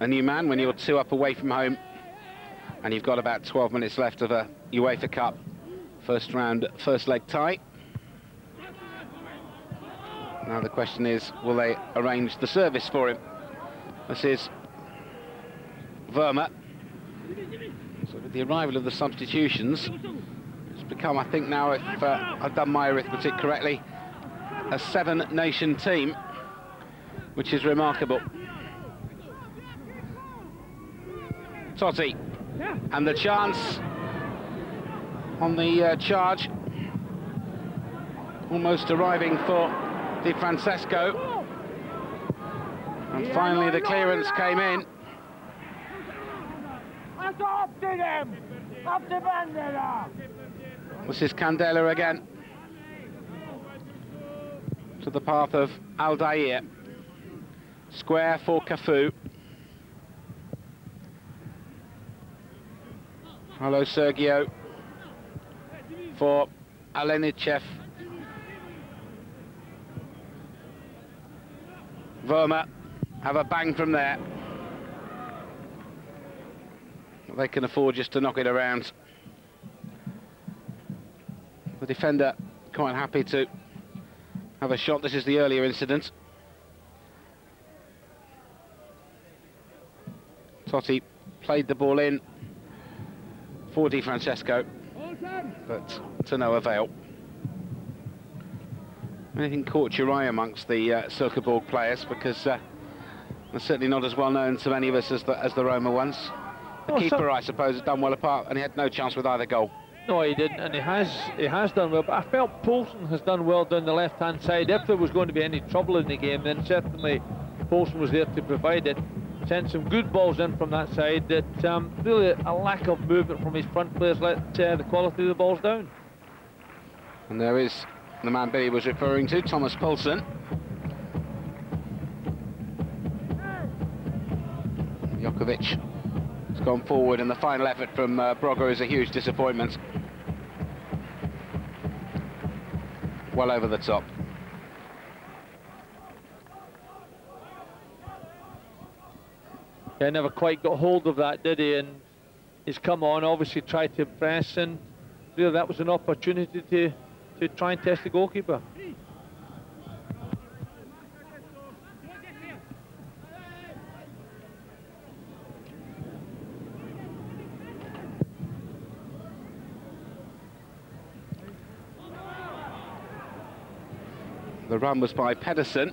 a new man when you're 2 up away from home, and you've got about 12 minutes left of a UEFA Cup first round, first leg tie. Now the question is, will they arrange the service for him? This is Verma. So with the arrival of the substitutions, it's become, I think now, if I've done my arithmetic correctly, a 7-nation team, which is remarkable. Totti, and the chance on the charge, almost arriving for Di Francesco, and finally the clearance came in. This is Candela again, to the path of Aldair. Square for Cafu. Hello, Sergio for Alenichev. Verma have a bang from there. They can afford just to knock it around. The defender quite happy to have a shot. This is the earlier incident. Totti played the ball in for Di Francesco, but to no avail. Anything caught your eye amongst the Silkeborg players, because they're certainly not as well known to many of us as the Roma ones. The keeper, I suppose, has done well apart, and he had no chance with either goal. No, he didn't, and he has done well, but I felt Poulsen has done well down the left-hand side. If there was going to be any trouble in the game, then certainly Poulsen was there to provide it. Sent some good balls in from that side. That really a lack of movement from his front players let the quality of the balls down. And there is the man Billy was referring to, Thomas Poulsen. Jokovic has gone forward, and the final effort from Brogger is a huge disappointment. Well over the top. Yeah, never quite got hold of that, did he? And he's come on, obviously tried to press, and really that was an opportunity to try and test the goalkeeper. The run was by Pedersen,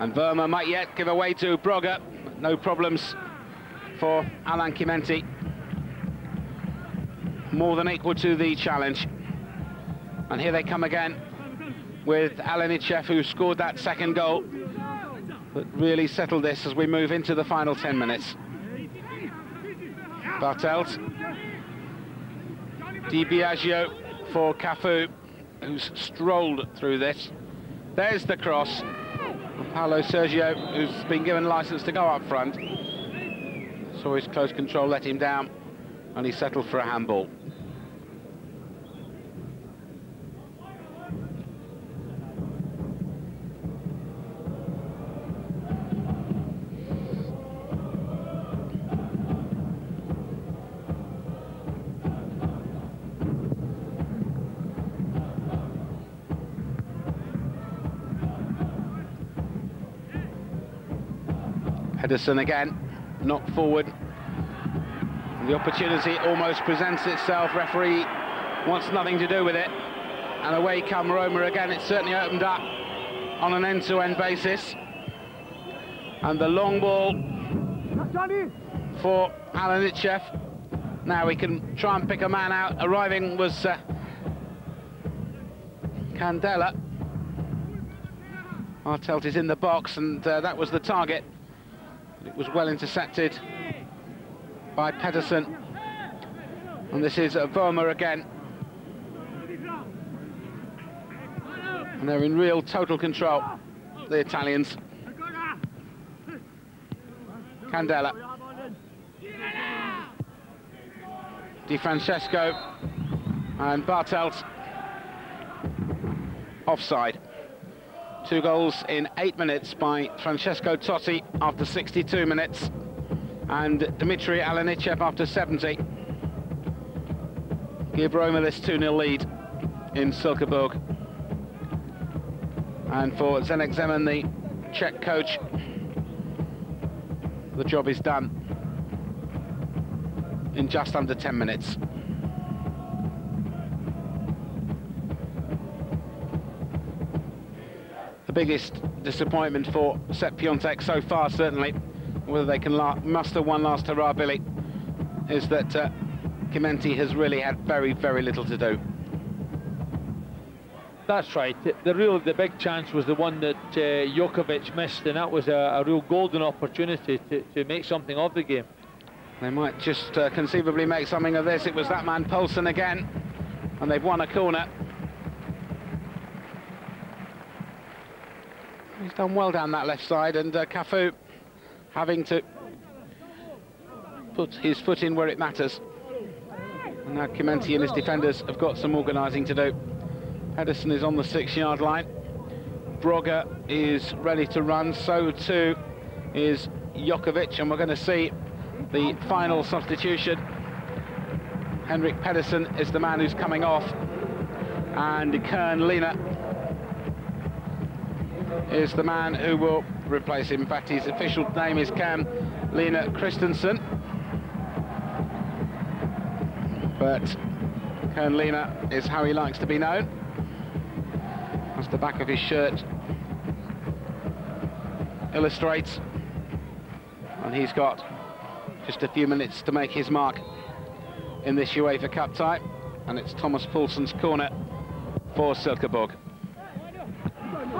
and Verma might yet give away to Brogger. No problems for Alan Chimenti. More than equal to the challenge. And here they come again with Alenichev, who scored that second goal, but really settled this as we move into the final 10 minutes. Bartelt. Di Biagio for Cafu, who's strolled through this. There's the cross. Paulo Sergio, who's been given licence to go up front. Saw his close control let him down, and he settled for a handball. Pedersen again, knocked forward. The opportunity almost presents itself. Referee wants nothing to do with it. And away come Roma again. It's certainly opened up on an end-to-end basis. And the long ball for Alenichev. Now we can try and pick a man out. Arriving was Candela. Bartelt is in the box, and that was the target. It was well intercepted by Pedersen. And this is Roma again. And they're in real total control, the Italians. Candela. Di Francesco and Bartelt. Offside. 2 goals in 8 minutes by Francesco Totti after 62 minutes and Dmitry Alenichev after 70. Give Roma this 2-0 lead in Silkeborg. And for Zdeněk Zeman, the Czech coach, the job is done in just under 10 minutes. The biggest disappointment for Sepp Piontek so far, certainly, whether they can muster one last hurrah, Billy, is that Chimenti has really had very, very little to do. That's right. The big chance was the one that Jokovic missed, and that was a real golden opportunity to make something of the game. They might just conceivably make something of this. It was that man Poulsen again, and they've won a corner. He's done well down that left side, and Cafu having to put his foot in where it matters. And now Chimenti and his defenders have got some organising to do. Pedersen is on the 6-yard line. Brogger is ready to run, so too is Jokovic, and we're going to see the final substitution. Henrik Pedersen is the man who's coming off, and Kern Lina is the man who will replace him. In fact, his official name is Cam Lina Christensen, but Kern Lina is how he likes to be known. As the back of his shirt illustrates, and he's got just a few minutes to make his mark in this UEFA Cup tie, and it's Thomas Poulsen's corner for Silkeborg.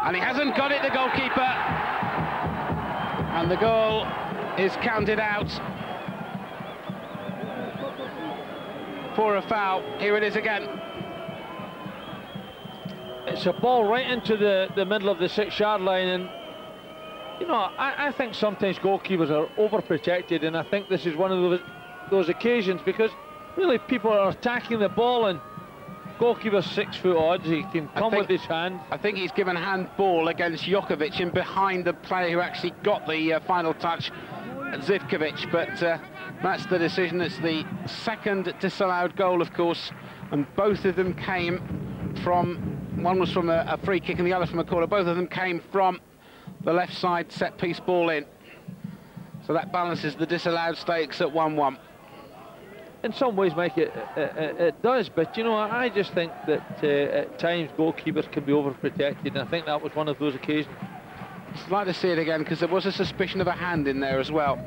And he hasn't got it, the goalkeeper, and the goal is counted out for a foul. Here it is again. It's a ball right into the middle of the 6-yard line, and you know, I think sometimes goalkeepers are overprotected, and I think this is one of those occasions, because really people are attacking the ball, and goalkeeper's 6 foot odds, he can come with his hand. I think he's given handball against Jokovic and behind the player who actually got the final touch, Zivkovic, but that's the decision. It's the second disallowed goal, of course, and both of them came from, one was from a free kick and the other from a corner. Both of them came from the left side set piece ball in. So that balances the disallowed stakes at 1-1. In some ways, Mike, it does, but you know, I just think that at times goalkeepers can be overprotected, and I think that was one of those occasions. I'd like to see it again, because there was a suspicion of a hand in there as well,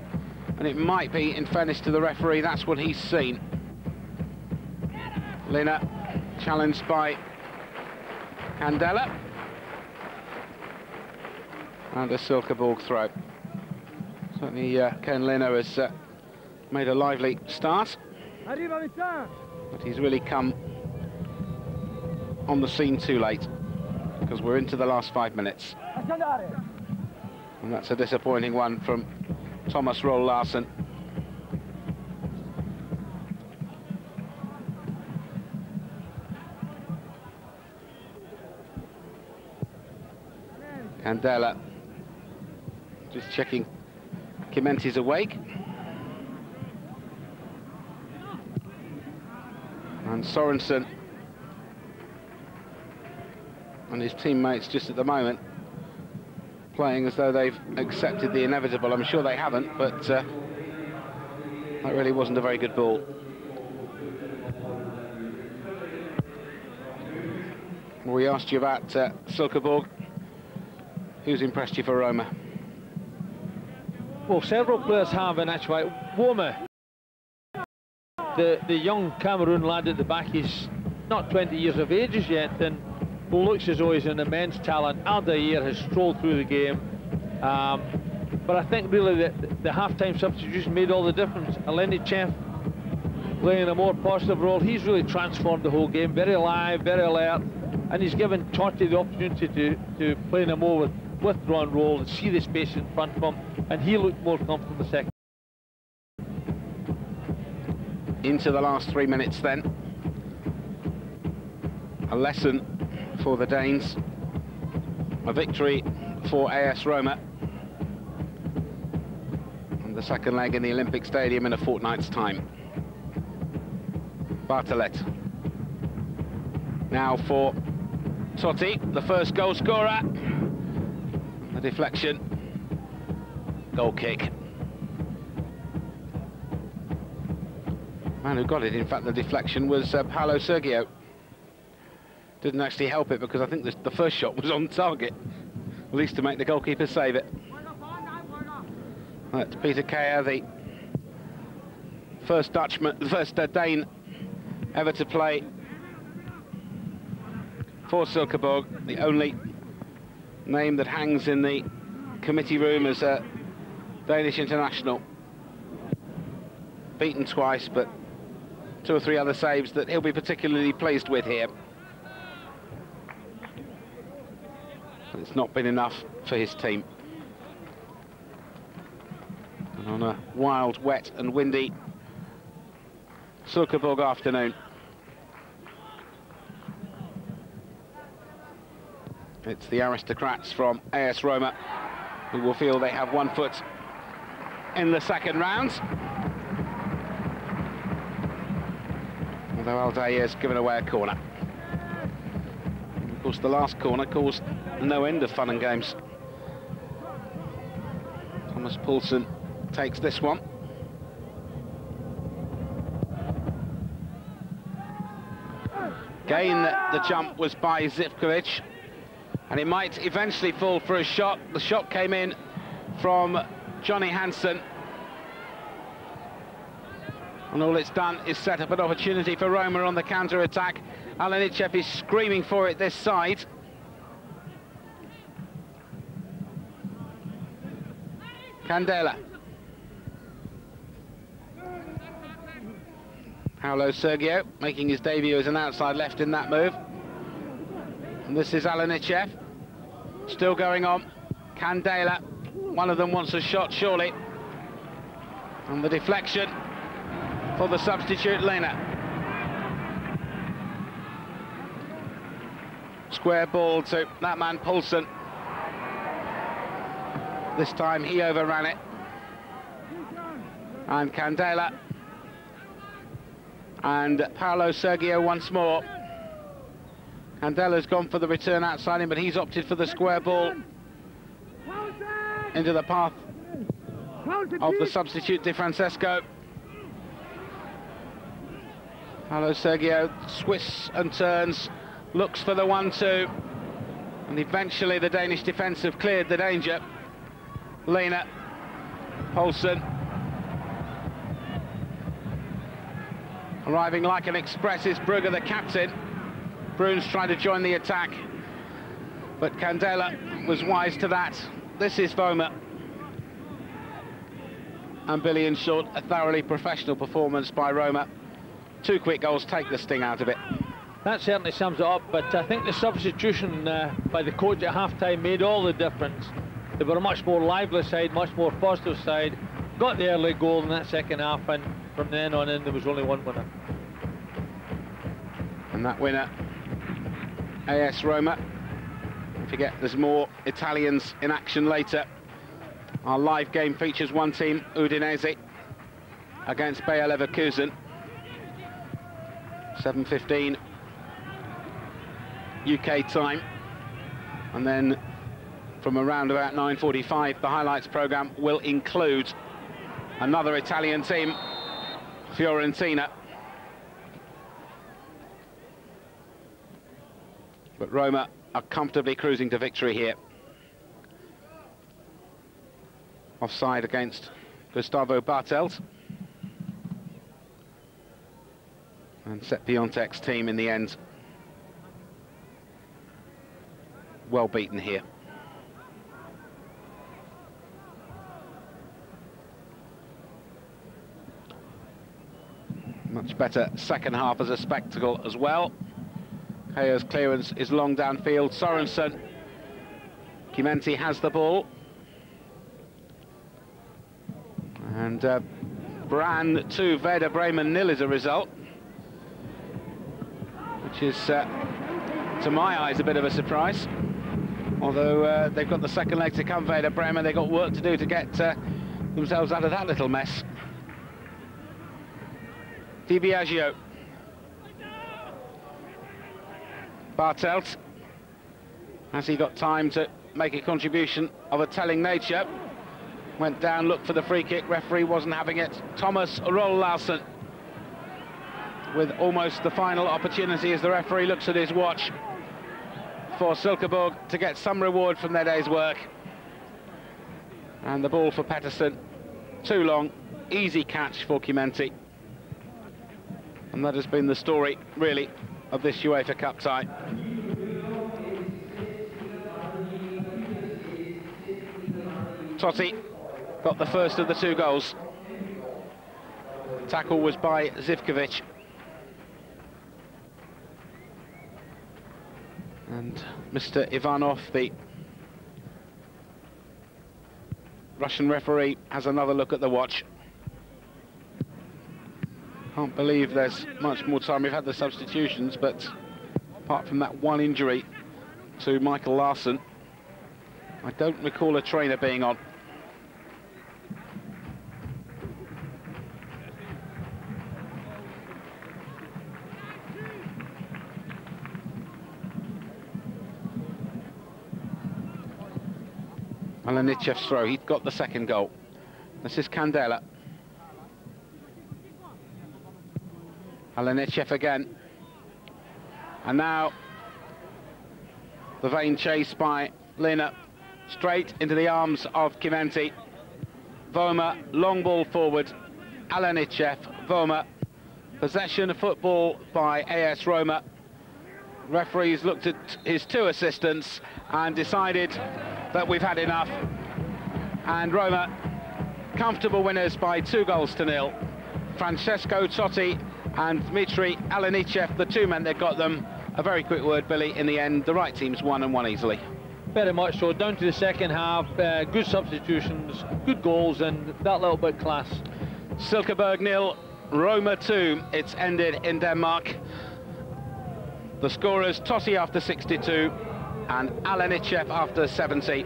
and it might be, in fairness to the referee, that's what he's seen. Lina challenged by Candela, and a Silkeborg throw. Certainly Ken Lina has made a lively start, but he's really come on the scene too late, because we're into the last 5 minutes. And that's a disappointing one from Thomas Roll Larsen. Candela just checking Chimenti's awake. And Sorensen and his teammates just at the moment playing as though they've accepted the inevitable. I'm sure they haven't, but that really wasn't a very good ball. We asked you about Silkeborg. Who's impressed you for Roma? Well, several players have, in actual fact. Roma, the young Cameroon lad at the back, is not 20 years of age as yet, and who looks as though he's an immense talent. Aldair has strolled through the game. But I think really the half-time substitution made all the difference. Alenichev playing a more positive role. He's really transformed the whole game. Very alive, very alert, and he's given Totti the opportunity to play in a more withdrawn role and see the space in front of him, and he looked more comfortable the second. Into the last 3 minutes then. A lesson for the Danes. A victory for AS Roma. And the second leg in the Olympic Stadium in a fortnight's time. Bartolet. Now for Totti, the first goal scorer. The deflection. Goal kick. Man who got it, in fact, the deflection was Paolo Sergio. Didn't actually help it because I think the first shot was on target, at least to make the goalkeeper save it. That's Peter Kea, the first Dutchman, the first Dane ever to play for Silkeborg, the only name that hangs in the committee room as a Danish international. Beaten twice, but 2 or 3 other saves that he'll be particularly pleased with here. But it's not been enough for his team. And on a wild, wet and windy Silkeborg afternoon, it's the aristocrats from AS Roma who will feel they have 1 foot in the second round. Although Aldair's given away a corner. And of course, the last corner caused no end of fun and games. Thomas Poulsen takes this one. Again, the jump was by Zivkovic, and it might eventually fall for a shot. The shot came in from Johnny Hansen, and all it's done is set up an opportunity for Roma on the counter-attack. Alenichev is screaming for it this side. Candela. Paolo Sergio making his debut as an outside left in that move. And this is Alenichev. Still going on. Candela. One of them wants a shot, surely. And the deflection for the substitute, Lena. Square ball to that man, Poulsen. This time he overran it. And Candela. And Paolo Sergio once more. Candela's gone for the return outside him, but he's opted for the square ball into the path of the substitute Di Francesco. Paolo Sergio twists and turns, looks for the 1-2, and eventually the Danish defence have cleared the danger. Lena, Poulsen, arriving like an express is Brugge, the captain. Bruns trying to join the attack, but Candela was wise to that. This is Voma. And Billy in short, a thoroughly professional performance by Roma. 2 quick goals take the sting out of it. That certainly sums it up, but I think the substitution by the coach at half-time made all the difference. They were a much more lively side, much more positive side, got the early goal in that second half, and from then on in there was only one winner. And that winner, AS Roma. Don't forget, there's more Italians in action later. Our live game features one team, Udinese, against Bayer Leverkusen. 7:15 UK time, and then from around about 9:45 the highlights programme will include another Italian team, Fiorentina. But Roma are comfortably cruising to victory here. Offside against Gustavo Bartelt. And Sepp Piontek's team in the end well beaten here. Much better second half as a spectacle as well. Hayer's clearance is long downfield. Sorensen. Kimenti has the ball. And Brann 2, Werder Bremen 0 is a result. Which is, to my eyes, a bit of a surprise. Although they've got the second leg to come, Werder Bremen, they've got work to do to get themselves out of that little mess. Di Biagio. Bartelt. Has he got time to make a contribution of a telling nature? Went down, looked for the free kick, referee wasn't having it. Thomas Roll Larsen with almost the final opportunity as the referee looks at his watch for Silkeborg to get some reward from their day's work. And the ball for Pettersson, too long, easy catch for Kimenti. And that has been the story, really, of this UEFA Cup tie. Totti got the first of the 2 goals. Tackle was by Zivkovic. And Mr. Ivanov, the Russian referee, has another look at the watch. Can't believe there's much more time. We've had the substitutions, but apart from that one injury to Michael Larsen, I don't recall a trainer being on. Alanichev's throw, he's got the second goal. This is Candela. Alanichev again. And now the vain chase by Lina, straight into the arms of Kimenti. Voma, long ball forward. Alanichev, Voma. Possession of football by AS Roma. Referees looked at his 2 assistants and decided that we've had enough. And Roma, comfortable winners by 2-0. Francesco Totti and Dmitry Alanichev, the 2 men that got them. A very quick word, Billy, in the end, the right teams won and won easily. Very much so, down to the second half, good substitutions, good goals, and that little bit class. Silkeborg 0, Roma 2, it's ended in Denmark. The scorers, Totti after 62 and Alanichev after 70.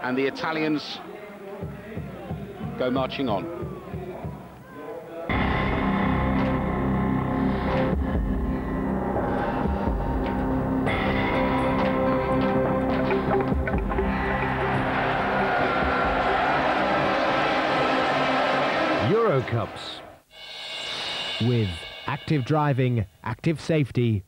And the Italians go marching on. Euro Cups with active driving, active safety,